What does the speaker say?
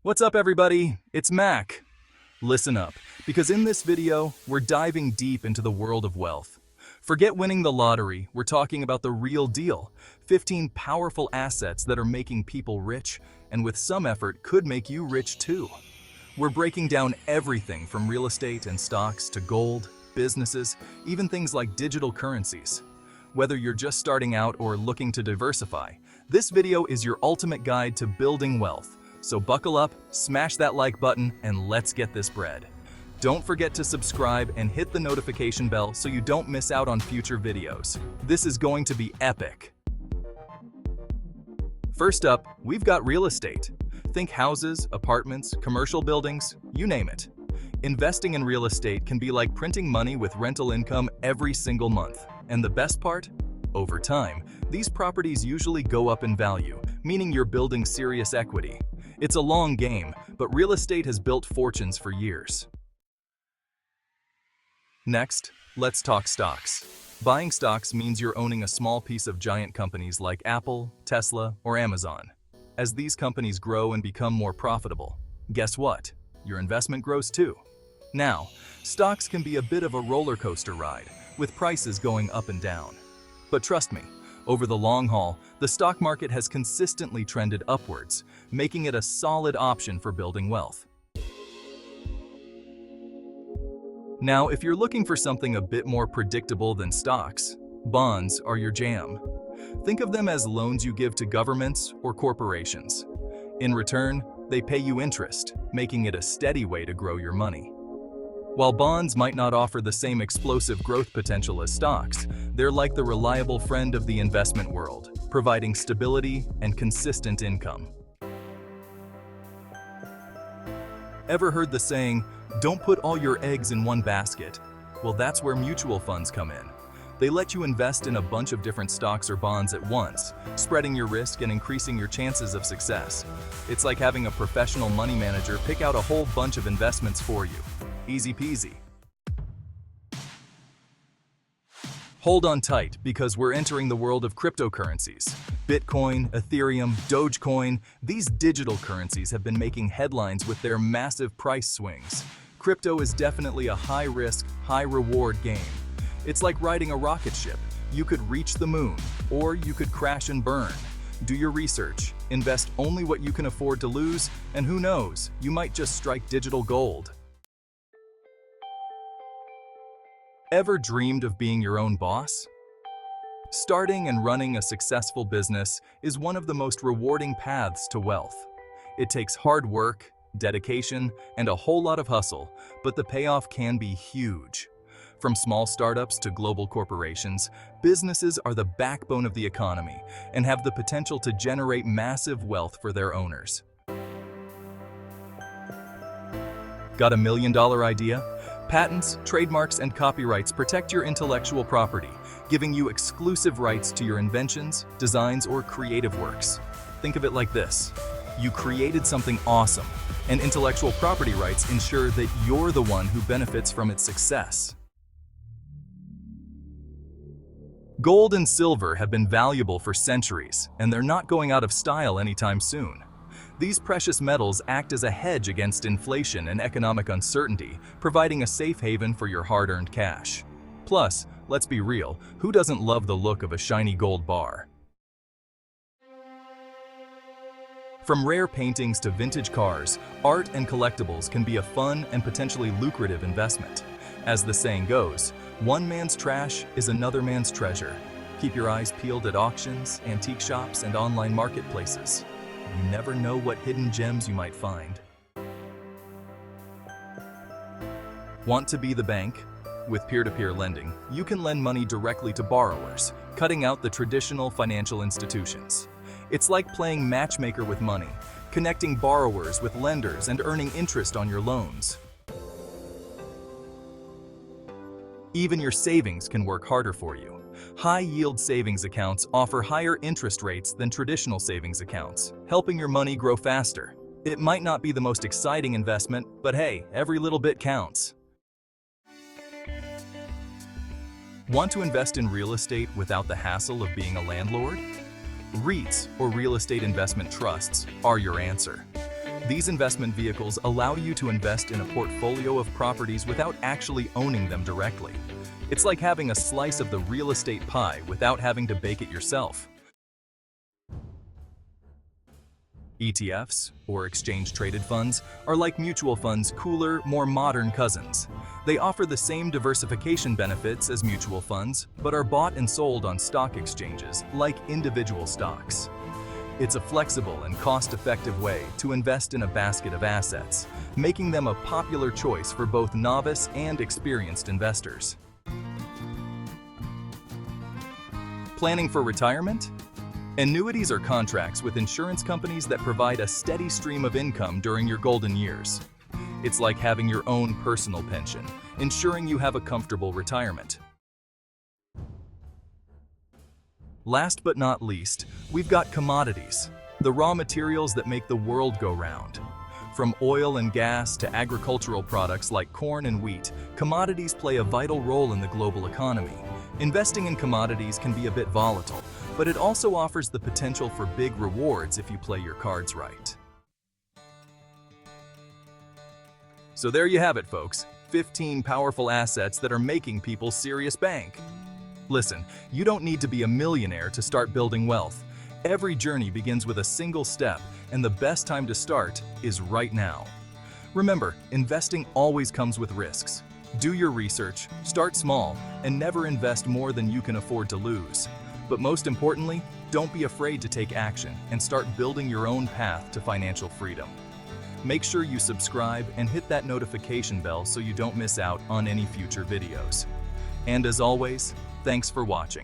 What's up, everybody? It's Mac. Listen up, because in this video, we're diving deep into the world of wealth. Forget winning the lottery, we're talking about the real deal. 15 powerful assets that are making people rich, and with some effort could make you rich too. We're breaking down everything from real estate and stocks to gold, businesses, even things like digital currencies. Whether you're just starting out or looking to diversify, this video is your ultimate guide to building wealth. So buckle up, smash that like button, and let's get this bread. Don't forget to subscribe and hit the notification bell so you don't miss out on future videos. This is going to be epic. First up, we've got real estate. Think houses, apartments, commercial buildings, you name it. Investing in real estate can be like printing money with rental income every single month. And the best part? Over time, these properties usually go up in value, meaning you're building serious equity. It's a long game, but real estate has built fortunes for years. Next, let's talk stocks. Buying stocks means you're owning a small piece of giant companies like Apple, Tesla, or Amazon. As these companies grow and become more profitable, guess what? Your investment grows too. Now, stocks can be a bit of a roller coaster ride, with prices going up and down. But trust me, over the long haul, the stock market has consistently trended upwards, making it a solid option for building wealth. Now, if you're looking for something a bit more predictable than stocks, bonds are your jam. Think of them as loans you give to governments or corporations. In return, they pay you interest, making it a steady way to grow your money. While bonds might not offer the same explosive growth potential as stocks, they're like the reliable friend of the investment world, providing stability and consistent income. Ever heard the saying, "Don't put all your eggs in one basket"? Well, that's where mutual funds come in. They let you invest in a bunch of different stocks or bonds at once, spreading your risk and increasing your chances of success. It's like having a professional money manager pick out a whole bunch of investments for you. Easy peasy. Hold on tight, because we're entering the world of cryptocurrencies. Bitcoin, Ethereum, Dogecoin, these digital currencies have been making headlines with their massive price swings. Crypto is definitely a high-risk, high-reward game. It's like riding a rocket ship. You could reach the moon, or you could crash and burn. Do your research, invest only what you can afford to lose, and who knows, you might just strike digital gold. Ever dreamed of being your own boss? Starting and running a successful business is one of the most rewarding paths to wealth. It takes hard work, dedication, and a whole lot of hustle, but the payoff can be huge. From small startups to global corporations, businesses are the backbone of the economy and have the potential to generate massive wealth for their owners. Got a $1 million idea? Patents, trademarks, and copyrights protect your intellectual property, giving you exclusive rights to your inventions, designs, or creative works. Think of it like this. You created something awesome, and intellectual property rights ensure that you're the one who benefits from its success. Gold and silver have been valuable for centuries, and they're not going out of style anytime soon. These precious metals act as a hedge against inflation and economic uncertainty, providing a safe haven for your hard-earned cash. Plus, let's be real, who doesn't love the look of a shiny gold bar? From rare paintings to vintage cars, art and collectibles can be a fun and potentially lucrative investment. As the saying goes, one man's trash is another man's treasure. Keep your eyes peeled at auctions, antique shops, and online marketplaces. You never know what hidden gems you might find. Want to be the bank? With peer-to-peer lending, you can lend money directly to borrowers, cutting out the traditional financial institutions. It's like playing matchmaker with money, connecting borrowers with lenders and earning interest on your loans. Even your savings can work harder for you. High-yield savings accounts offer higher interest rates than traditional savings accounts, helping your money grow faster. It might not be the most exciting investment, but hey, every little bit counts. Want to invest in real estate without the hassle of being a landlord? REITs, or real estate investment trusts, are your answer. These investment vehicles allow you to invest in a portfolio of properties without actually owning them directly. It's like having a slice of the real estate pie without having to bake it yourself. ETFs, or exchange-traded funds, are like mutual funds' cooler, more modern cousins. They offer the same diversification benefits as mutual funds, but are bought and sold on stock exchanges, like individual stocks. It's a flexible and cost-effective way to invest in a basket of assets, making them a popular choice for both novice and experienced investors. Planning for retirement? Annuities are contracts with insurance companies that provide a steady stream of income during your golden years. It's like having your own personal pension, ensuring you have a comfortable retirement. Last but not least, we've got commodities, the raw materials that make the world go round. From oil and gas to agricultural products like corn and wheat, commodities play a vital role in the global economy. Investing in commodities can be a bit volatile, but it also offers the potential for big rewards if you play your cards right. So there you have it, folks. 15 powerful assets that are making people serious bank. Listen, you don't need to be a millionaire to start building wealth. Every journey begins with a single step, and the best time to start is right now. Remember, investing always comes with risks. Do your research, start small, and never invest more than you can afford to lose. But most importantly, don't be afraid to take action and start building your own path to financial freedom. Make sure you subscribe and hit that notification bell so you don't miss out on any future videos. And as always, thanks for watching.